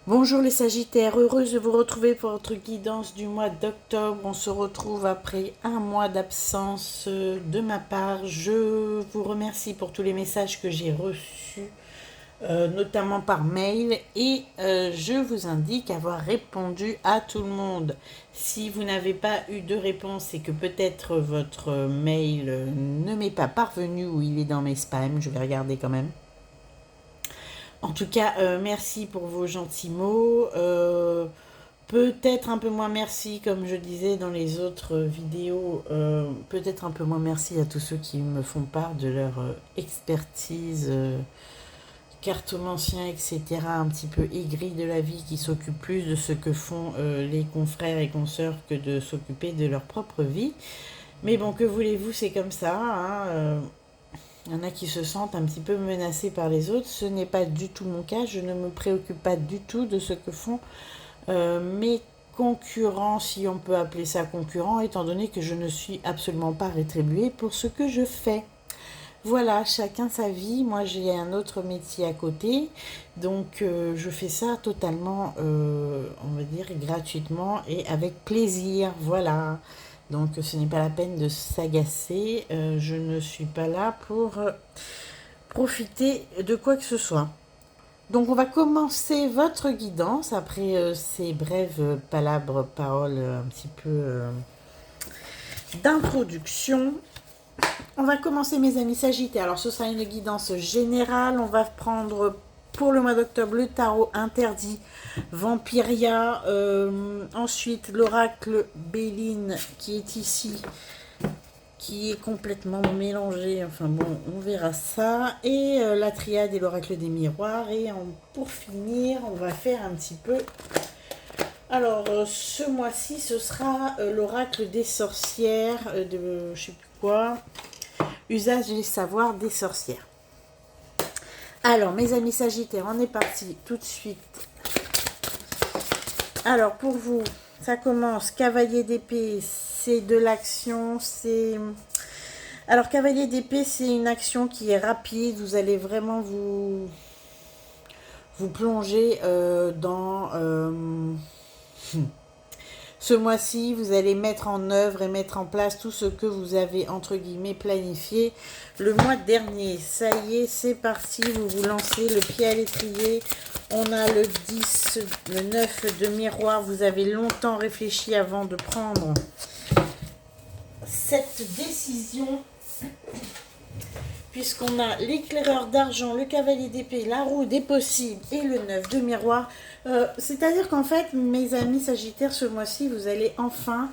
Bonjour les Sagittaires, heureuse de vous retrouver pour votre guidance du mois d'octobre. On se retrouve après un mois d'absence de ma part. Je vous remercie pour tous les messages que j'ai reçus, notamment par mail, et je vous indique avoir répondu à tout le monde. Si vous n'avez pas eu de réponse et que peut-être votre mail ne m'est pas parvenu ou il est dans mes spams, je vais regarder quand même. En tout cas, merci pour vos gentils mots. Peut-être un peu moins merci, comme je disais dans les autres vidéos, peut-être un peu moins merci à tous ceux qui me font part de leur expertise, cartomancien, etc., un petit peu aigri de la vie, qui s'occupent plus de ce que font les confrères et consoeurs que de s'occuper de leur propre vie. Mais bon, que voulez-vous, c'est comme ça, hein. Il y en a qui se sentent un petit peu menacés par les autres. Ce n'est pas du tout mon cas. Je ne me préoccupe pas du tout de ce que font mes concurrents, si on peut appeler ça concurrent, étant donné que je ne suis absolument pas rétribuée pour ce que je fais. Voilà, chacun sa vie. Moi, j'ai un autre métier à côté. Donc, je fais ça totalement, on va dire, gratuitement et avec plaisir. Voilà. Donc, ce n'est pas la peine de s'agacer. Je ne suis pas là pour profiter de quoi que ce soit. Donc, on va commencer votre guidance après ces brèves palabres, paroles un petit peu d'introduction. On va commencer, mes amis Sagittaires. Alors, ce sera une guidance générale. On va prendre pour le mois d'octobre le tarot interdit, Vampiria. Ensuite, l'oracle Béline qui est ici, qui est complètement mélangé. Enfin bon, on verra ça. Et la triade et l'oracle des miroirs. Et pour finir, on va faire un petit peu... Alors, ce mois-ci, ce sera l'oracle des sorcières de je sais plus quoi. Usage et savoir des sorcières. Alors, mes amis Sagittaires, on est parti tout de suite. Alors, pour vous, ça commence. Cavalier d'épée, c'est de l'action, c'est... Alors, cavalier d'épée, c'est une action qui est rapide. Vous allez vraiment vous plonger dans... Ce mois-ci, vous allez mettre en œuvre et mettre en place tout ce que vous avez, entre guillemets, planifié le mois dernier. Ça y est, c'est parti, vous vous lancez le pied à l'étrier. On a le 10, le 9 de miroir. Vous avez longtemps réfléchi avant de prendre cette décision, puisqu'on a l'éclaireur d'argent, le cavalier d'épée, la roue des possibles et le 9 de miroir. C'est-à-dire qu'en fait, mes amis Sagittaires, ce mois-ci, vous allez enfin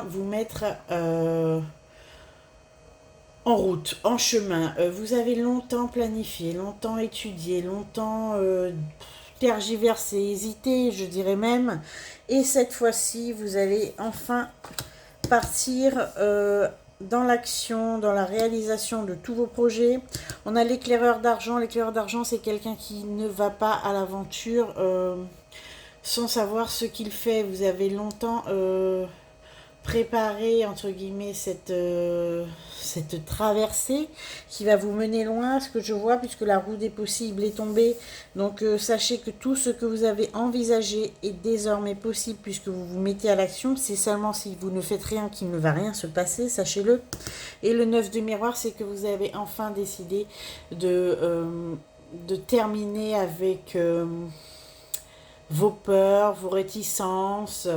vous mettre en route, en chemin. Vous avez longtemps planifié, longtemps étudié, longtemps tergiversé, hésité, je dirais même. Et cette fois-ci, vous allez enfin partir dans l'action, dans la réalisation de tous vos projets. On a l'éclaireur d'argent. L'éclaireur d'argent, c'est quelqu'un qui ne va pas à l'aventure sans savoir ce qu'il fait. Vous avez longtemps préparé, entre guillemets, cette traversée qui va vous mener loin, ce que je vois, puisque la roue des possibles est tombée. Donc sachez que tout ce que vous avez envisagé est désormais possible, puisque vous vous mettez à l'action. C'est seulement si vous ne faites rien qu'il ne va rien se passer, sachez-le. Et le 9 de miroir, c'est que vous avez enfin décidé de terminer avec... vos peurs, vos réticences.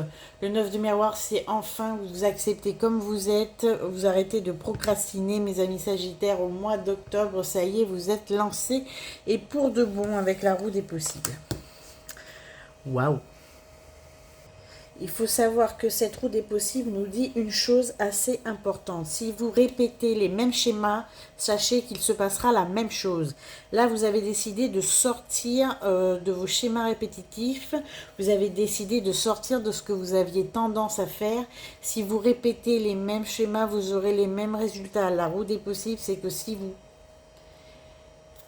Le 9 de miroir, c'est enfin vous acceptez comme vous êtes, vous arrêtez de procrastiner, mes amis Sagittaires. Au mois d'octobre, ça y est, vous êtes lancés et pour de bon avec la roue des possibles. Waouh! Il faut savoir que cette roue des possibles nous dit une chose assez importante. Si vous répétez les mêmes schémas, sachez qu'il se passera la même chose. Là, vous avez décidé de sortir de vos schémas répétitifs. Vous avez décidé de sortir de ce que vous aviez tendance à faire. Si vous répétez les mêmes schémas, vous aurez les mêmes résultats. La roue des possibles, c'est que si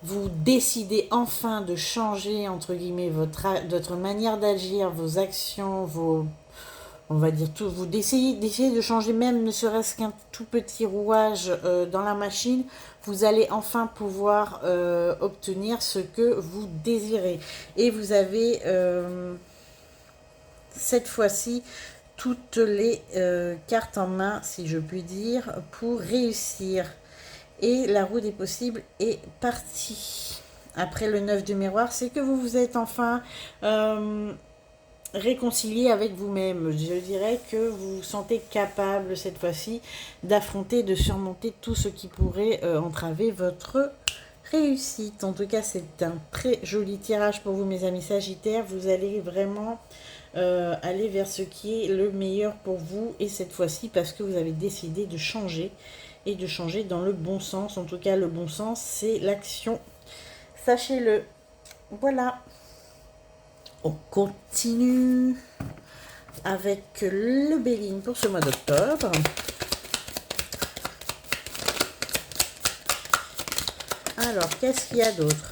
vous décidez enfin de changer, entre guillemets, votre manière d'agir, vos actions, on va dire tout, vous d'essayer de changer même ne serait-ce qu'un tout petit rouage dans la machine, vous allez enfin pouvoir obtenir ce que vous désirez. Et vous avez cette fois-ci toutes les cartes en main, si je puis dire, pour réussir. Et la roue des possibles est partie. Après le 9 de miroir, c'est que vous vous êtes enfin réconcilié avec vous-même. Je dirais que vous vous sentez capable cette fois-ci d'affronter, de surmonter tout ce qui pourrait entraver votre réussite. En tout cas, c'est un très joli tirage pour vous, mes amis Sagittaires. Vous allez vraiment aller vers ce qui est le meilleur pour vous. Et cette fois-ci, parce que vous avez décidé de changer et de changer dans le bon sens. En tout cas, le bon sens, c'est l'action. Sachez-le. Voilà. On continue avec le Béline pour ce mois d'octobre. Alors, qu'est-ce qu'il y a d'autre?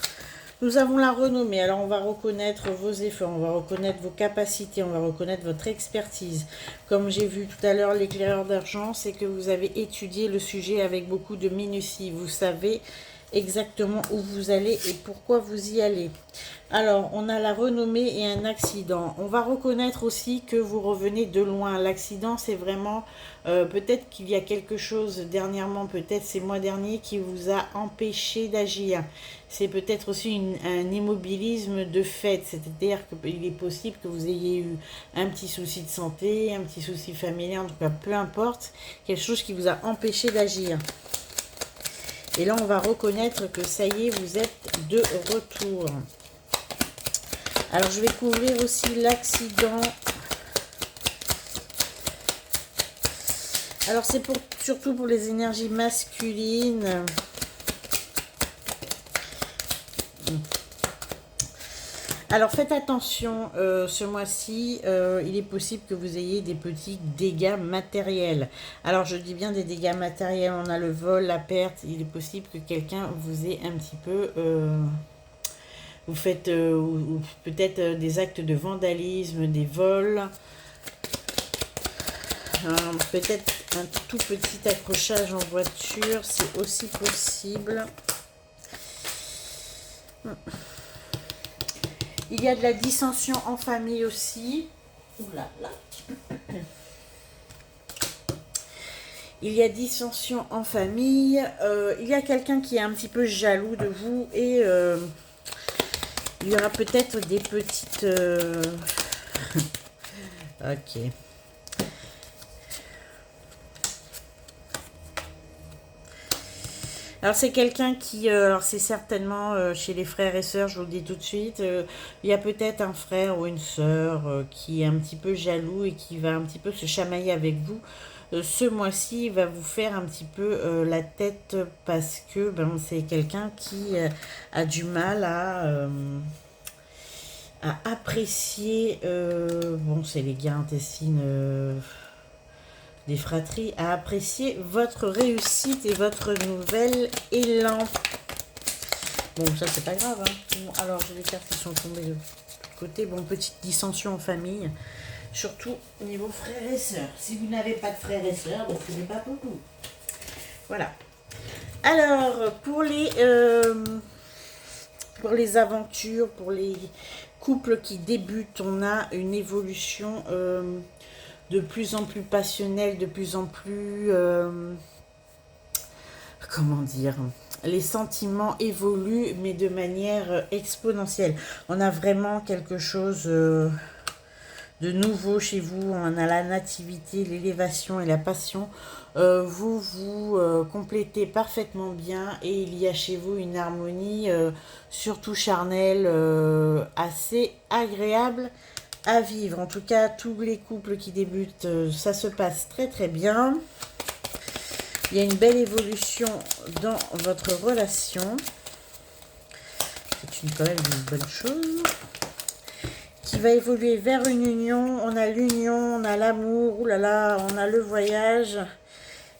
Nous avons la renommée. Alors, on va reconnaître vos efforts, on va reconnaître vos capacités, on va reconnaître votre expertise. Comme j'ai vu tout à l'heure, l'éclaireur d'argent, c'est que vous avez étudié le sujet avec beaucoup de minutie. Vous savez exactement où vous allez et pourquoi vous y allez. Alors, on a la renommée et un accident. On va reconnaître aussi que vous revenez de loin. L'accident, c'est vraiment... peut-être qu'il y a quelque chose dernièrement, peut-être ces mois derniers, qui vous a empêché d'agir. C'est peut-être aussi un immobilisme de fait. C'est-à-dire qu'il est possible que vous ayez eu un petit souci de santé, un petit souci familial, en tout cas, peu importe. Quelque chose qui vous a empêché d'agir. Et là, on va reconnaître que ça y est, vous êtes de retour. Alors, je vais couvrir aussi l'accident. Alors, c'est surtout pour les énergies masculines. Alors, faites attention, ce mois-ci, il est possible que vous ayez des petits dégâts matériels. Alors, je dis bien des dégâts matériels, on a le vol, la perte. Il est possible que quelqu'un vous ait un petit peu... vous faites peut-être des actes de vandalisme, des vols. Peut-être un tout petit accrochage en voiture, c'est aussi possible. Il y a de la dissension en famille aussi. Ouh là là. Il y a dissension en famille. Il y a quelqu'un qui est un petit peu jaloux de vous et il y aura peut-être des petites... Ok. Alors c'est quelqu'un qui, alors c'est certainement chez les frères et sœurs, je vous le dis tout de suite, il y a peut-être un frère ou une sœur qui est un petit peu jaloux et qui va un petit peu se chamailler avec vous. Ce mois-ci, il va vous faire un petit peu la tête parce que ben, c'est quelqu'un qui a du mal à apprécier, bon c'est les guerres intestines... des fratries, à apprécier votre réussite et votre nouvel élan. Bon, ça c'est pas grave. Hein. Bon, alors, j'ai les cartes qui sont tombées de côté. Bon, petite dissension en famille. Surtout au niveau frères et sœurs. Si vous n'avez pas de frères et sœurs, donc ce n'est pas beaucoup. Voilà. Alors, pour les aventures, pour les couples qui débutent, on a une évolution... de plus en plus passionnel, de plus en plus... comment dire? Les sentiments évoluent, mais de manière exponentielle. On a vraiment quelque chose de nouveau chez vous. On a la nativité, l'élévation et la passion. Vous vous complétez parfaitement bien et il y a chez vous une harmonie, surtout charnelle, assez agréable à vivre. En tout cas, tous les couples qui débutent, ça se passe très très bien. Il y a une belle évolution dans votre relation. C'est quand même une bonne chose. Qui va évoluer vers une union. On a l'union, on a l'amour, oulala, on a le voyage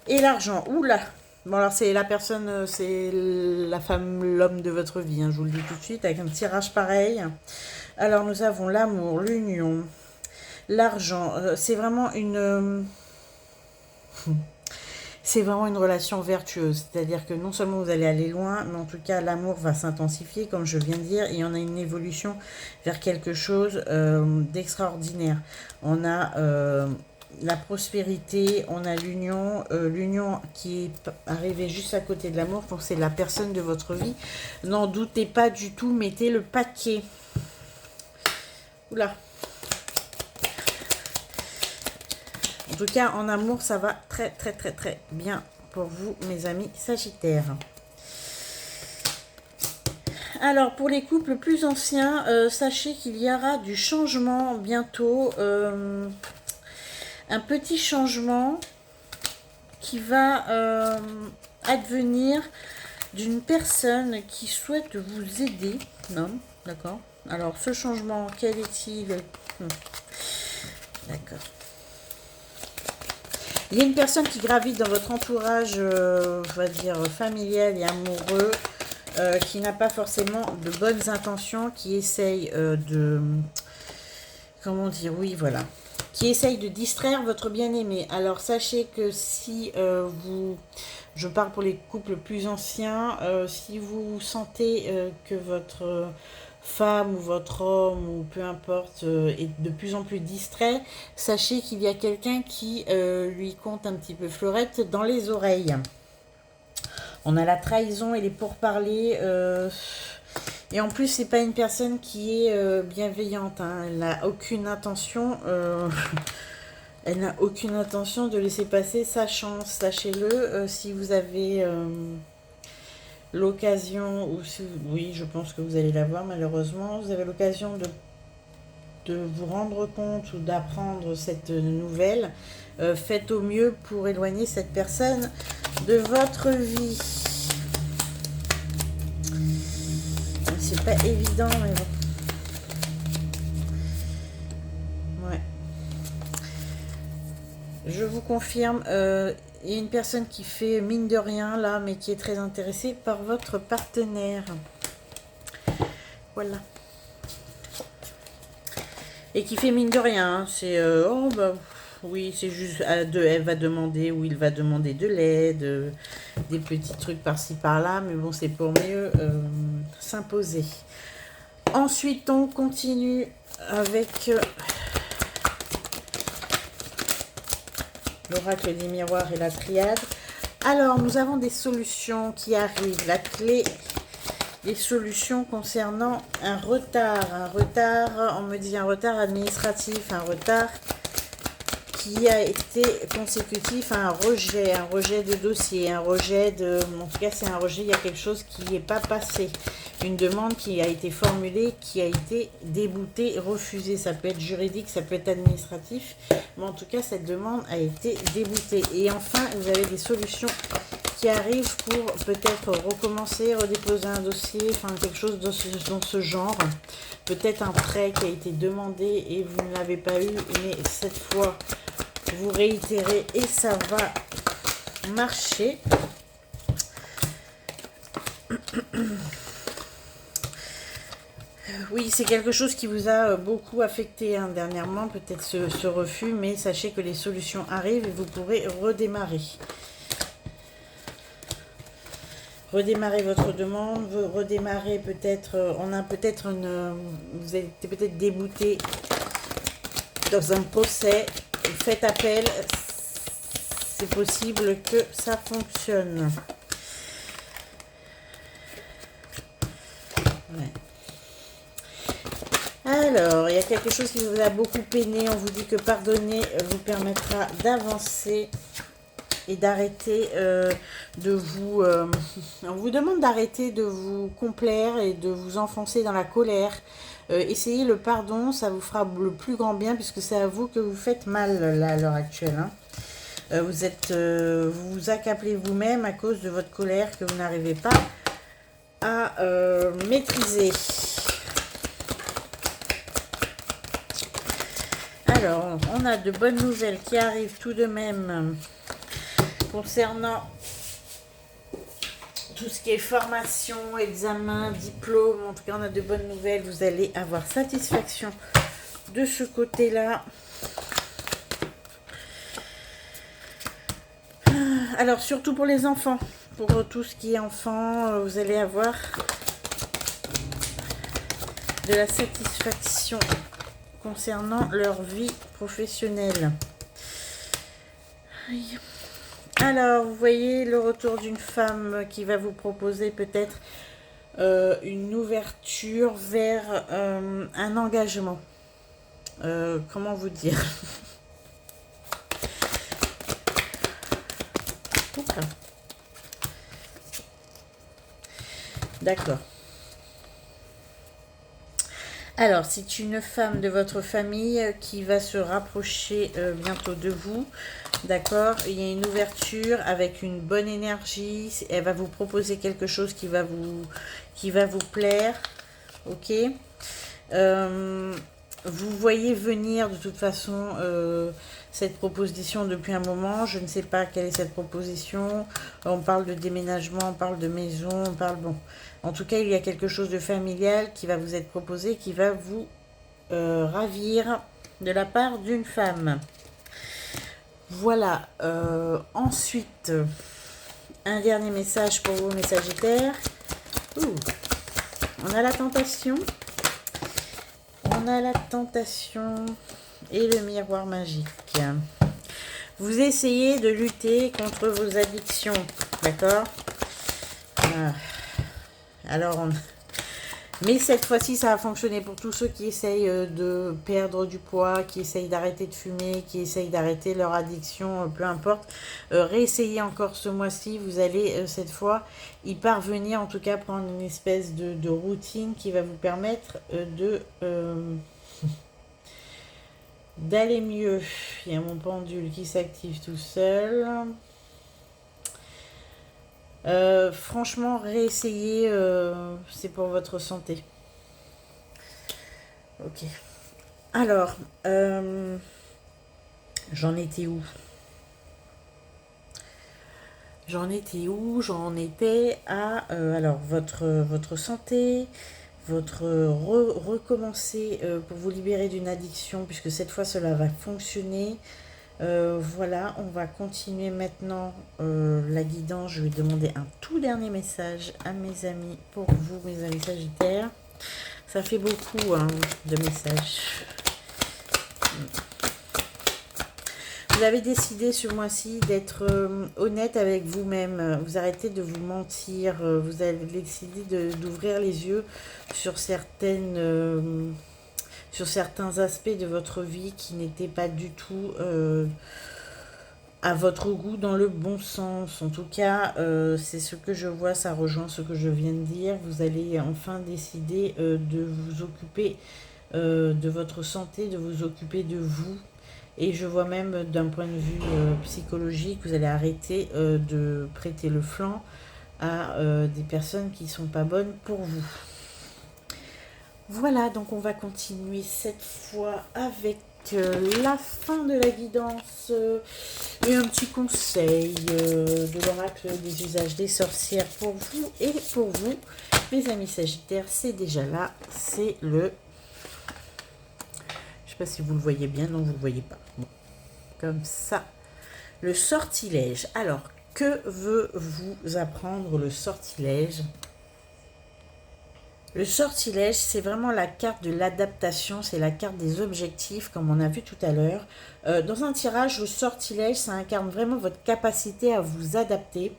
et l'argent. Oula. Bon alors c'est la personne, c'est la femme, l'homme de votre vie, hein, je vous le dis tout de suite, avec un tirage pareil. Alors nous avons l'amour, l'union, L'argent, c'est vraiment une... c'est vraiment une relation vertueuse, c'est-à-dire que non seulement vous allez aller loin, mais en tout cas l'amour va s'intensifier, comme je viens de dire, et on a une évolution vers quelque chose d'extraordinaire. On a la prospérité, on a l'union, l'union qui est arrivée juste à côté de l'amour, donc c'est la personne de votre vie. N'en doutez pas du tout, mettez le paquet. Oula. En tout cas, en amour, ça va très, très, très, très bien pour vous, mes amis Sagittaires. Alors, pour les couples plus anciens, sachez qu'il y aura du changement bientôt. Un petit changement qui va advenir d'une personne qui souhaite vous aider. Non, d'accord. Alors, ce changement, quel est-il? D'accord. Il y a une personne qui gravite dans votre entourage, on va dire, familial et amoureux, qui n'a pas forcément de bonnes intentions, qui essaye de... Comment dire? Oui, voilà. Qui essaye de distraire votre bien-aimé. Alors, sachez que si vous... Je parle pour les couples plus anciens, si vous sentez que votre femme ou votre homme ou peu importe est de plus en plus distrait, sachez qu'il y a quelqu'un qui lui compte un petit peu fleurette dans les oreilles. On a la trahison et les pourparlers. Et en plus, c'est pas une personne qui est bienveillante. Hein. Elle n'a aucune intention. Elle n'a aucune intention de laisser passer sa chance. Sachez-le. Si vous avez l'occasion, ou si, oui, je pense que vous allez l'avoir malheureusement, vous avez l'occasion de vous rendre compte ou d'apprendre cette nouvelle, faites au mieux pour éloigner cette personne de votre vie. C'est pas évident, mais bon. Ouais. Je vous confirme, il y a une personne qui fait mine de rien là, mais qui est très intéressée par votre partenaire. Voilà. Et qui fait mine de rien. Hein. C'est oh bah oui, c'est juste elle va demander ou il va demander de l'aide, des petits trucs par-ci par-là, mais bon, c'est pour mieux s'imposer. Ensuite, on continue avec l'oracle des miroirs et la triade. Alors, nous avons des solutions qui arrivent. La clé, des solutions concernant un retard. Un retard, on me dit un retard administratif, un retard qui a été consécutif à un rejet de dossier, un rejet de... En tout cas, c'est un rejet, il y a quelque chose qui n'est pas passé. Une demande qui a été formulée, qui a été déboutée, refusée. Ça peut être juridique, ça peut être administratif. Mais en tout cas, cette demande a été déboutée. Et enfin, vous avez des solutions qui arrivent pour peut-être recommencer, redéposer un dossier, enfin quelque chose dans ce genre. Peut-être un prêt qui a été demandé et vous ne l'avez pas eu, mais cette fois, vous réitérez et ça va marcher. Oui, c'est quelque chose qui vous a beaucoup affecté hein, dernièrement, peut-être ce refus, mais sachez que les solutions arrivent et vous pourrez redémarrer. Redémarrer votre demande, redémarrer peut-être, on a peut-être une... Vous êtes peut-être débouté dans un procès, faites appel, c'est possible que ça fonctionne. Ouais. Alors, il y a quelque chose qui vous a beaucoup peiné. On vous dit que pardonner vous permettra d'avancer et d'arrêter de vous... on vous demande d'arrêter de vous complaire et de vous enfoncer dans la colère. Essayez le pardon, ça vous fera le plus grand bien puisque c'est à vous que vous faites mal là, à l'heure actuelle. Hein. Vous vous accablez vous-même à cause de votre colère que vous n'arrivez pas à maîtriser. Alors, on a de bonnes nouvelles qui arrivent tout de même concernant tout ce qui est formation, examen, diplôme. En tout cas, on a de bonnes nouvelles. Vous allez avoir satisfaction de ce côté-là. Alors, surtout pour les enfants, pour tout ce qui est enfant, vous allez avoir de la satisfaction concernant leur vie professionnelle. Alors, vous voyez le retour d'une femme qui va vous proposer peut-être une ouverture vers un engagement. Comment vous dire? D'accord. Alors, c'est une femme de votre famille qui va se rapprocher bientôt de vous. D'accord? Il y a une ouverture avec une bonne énergie. Elle va vous proposer quelque chose qui va vous plaire. Ok? Vous voyez venir de toute façon cette proposition depuis un moment. Je ne sais pas quelle est cette proposition. On parle de déménagement, on parle de maison, on parle... Bon, en tout cas, il y a quelque chose de familial qui va vous être proposé, qui va vous ravir de la part d'une femme. Voilà. Ensuite, un dernier message pour vous, mes Sagittaires. On a la tentation. On a la tentation et le miroir magique. Vous essayez de lutter contre vos addictions, d'accord? Alors, mais cette fois-ci, ça a fonctionné pour tous ceux qui essayent de perdre du poids, qui essayent d'arrêter de fumer, qui essayent d'arrêter leur addiction, peu importe. Réessayez encore ce mois-ci, vous allez cette fois y parvenir, en tout cas prendre une espèce de routine qui va vous permettre d'aller mieux. Il y a mon pendule qui s'active tout seul. Franchement, réessayez, c'est pour votre santé. Ok. Alors, j'en étais où? J'en étais à alors votre santé, votre recommencer pour vous libérer d'une addiction, puisque cette fois cela va fonctionner. Voilà, on va continuer maintenant la guidance. Je vais demander un tout dernier message à mes amis, pour vous, mes amis Sagittaires. Ça fait beaucoup hein, de messages. Vous avez décidé ce mois-ci d'être honnête avec vous-même. Vous arrêtez de vous mentir. Vous avez décidé d'ouvrir les yeux sur sur certains aspects de votre vie qui n'étaient pas du tout à votre goût dans le bon sens. En tout cas, c'est ce que je vois, ça rejoint ce que je viens de dire. Vous allez enfin décider de vous occuper de votre santé, de vous occuper de vous. Et je vois même d'un point de vue psychologique, vous allez arrêter de prêter le flanc à des personnes qui ne sont pas bonnes pour vous. Voilà, donc on va continuer cette fois avec la fin de la guidance et un petit conseil de l'oracle des usages des sorcières pour vous et pour vous, mes amis Sagittaires. C'est déjà là, c'est le... Je ne sais pas si vous le voyez bien, non, vous ne le voyez pas. Bon. Comme ça, le sortilège. Alors, que veut vous apprendre le sortilège ? Le sortilège, c'est vraiment la carte de l'adaptation, c'est la carte des objectifs, comme on a vu tout à l'heure. Dans un tirage, le sortilège, ça incarne vraiment votre capacité à vous adapter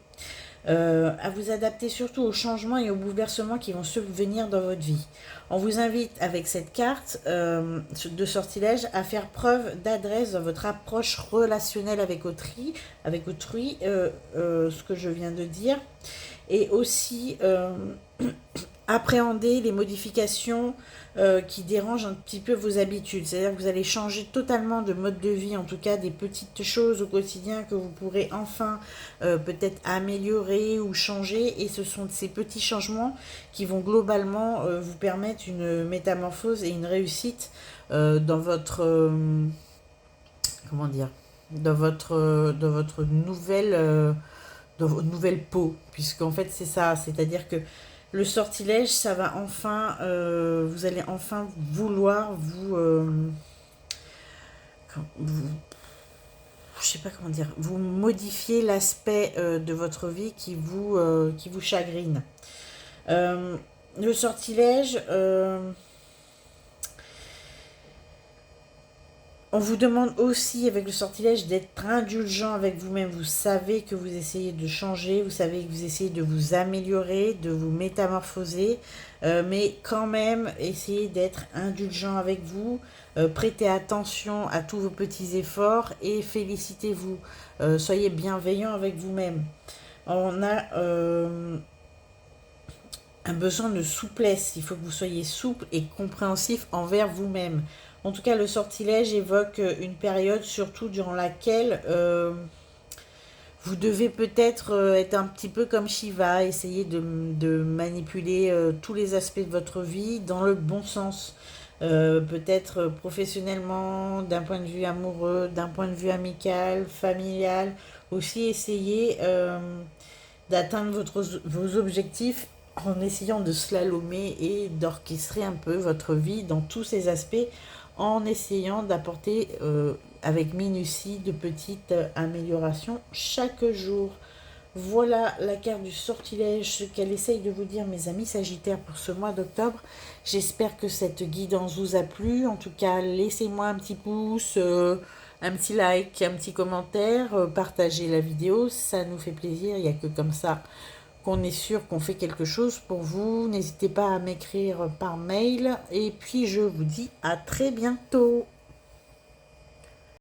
surtout aux changements et aux bouleversements qui vont subvenir dans votre vie. On vous invite avec cette carte de sortilège à faire preuve d'adresse dans votre approche relationnelle avec autrui, ce que je viens de dire, et aussi appréhender les modifications qui dérangent un petit peu vos habitudes. C'est-à-dire que vous allez changer totalement de mode de vie, en tout cas des petites choses au quotidien que vous pourrez enfin peut-être améliorer ou changer. Et ce sont ces petits changements qui vont globalement vous permettre une métamorphose et une réussite dans votre... comment dire, dans votre nouvelle peau, puisqu'en fait c'est ça, c'est-à-dire que Le sortilège, ça va enfin, vous allez enfin vouloir vous, je sais pas comment dire, vous modifier l'aspect de votre vie qui vous chagrine. Euh, le sortilège, on vous demande aussi avec le sortilège d'être indulgent avec vous-même. Vous savez que vous essayez de changer, vous savez que vous essayez de vous améliorer, de vous métamorphoser, mais quand même essayez d'être indulgent avec vous, prêtez attention à tous vos petits efforts et félicitez-vous. Soyez bienveillant avec vous-même. On a un besoin de souplesse. Il faut que vous soyez souple et compréhensif envers vous-même. En tout cas, le sortilège évoque une période surtout durant laquelle vous devez peut-être être un petit peu comme Shiva, essayer de manipuler tous les aspects de votre vie dans le bon sens. Peut-être professionnellement, d'un point de vue amoureux, d'un point de vue amical, familial. Aussi essayer d'atteindre vos objectifs en essayant de slalomer et d'orchestrer un peu votre vie dans tous ces aspects en essayant d'apporter avec minutie de petites améliorations chaque jour. Voilà la carte du sortilège, ce qu'elle essaye de vous dire, mes amis Sagittaires, pour ce mois d'octobre. J'espère que cette guidance vous a plu. En tout cas, laissez-moi un petit pouce, un petit like, un petit commentaire, partagez la vidéo, ça nous fait plaisir. Il n'y a que comme ça qu'on est sûr qu'on fait quelque chose pour vous. N'hésitez pas à m'écrire par mail. Et puis, je vous dis à très bientôt.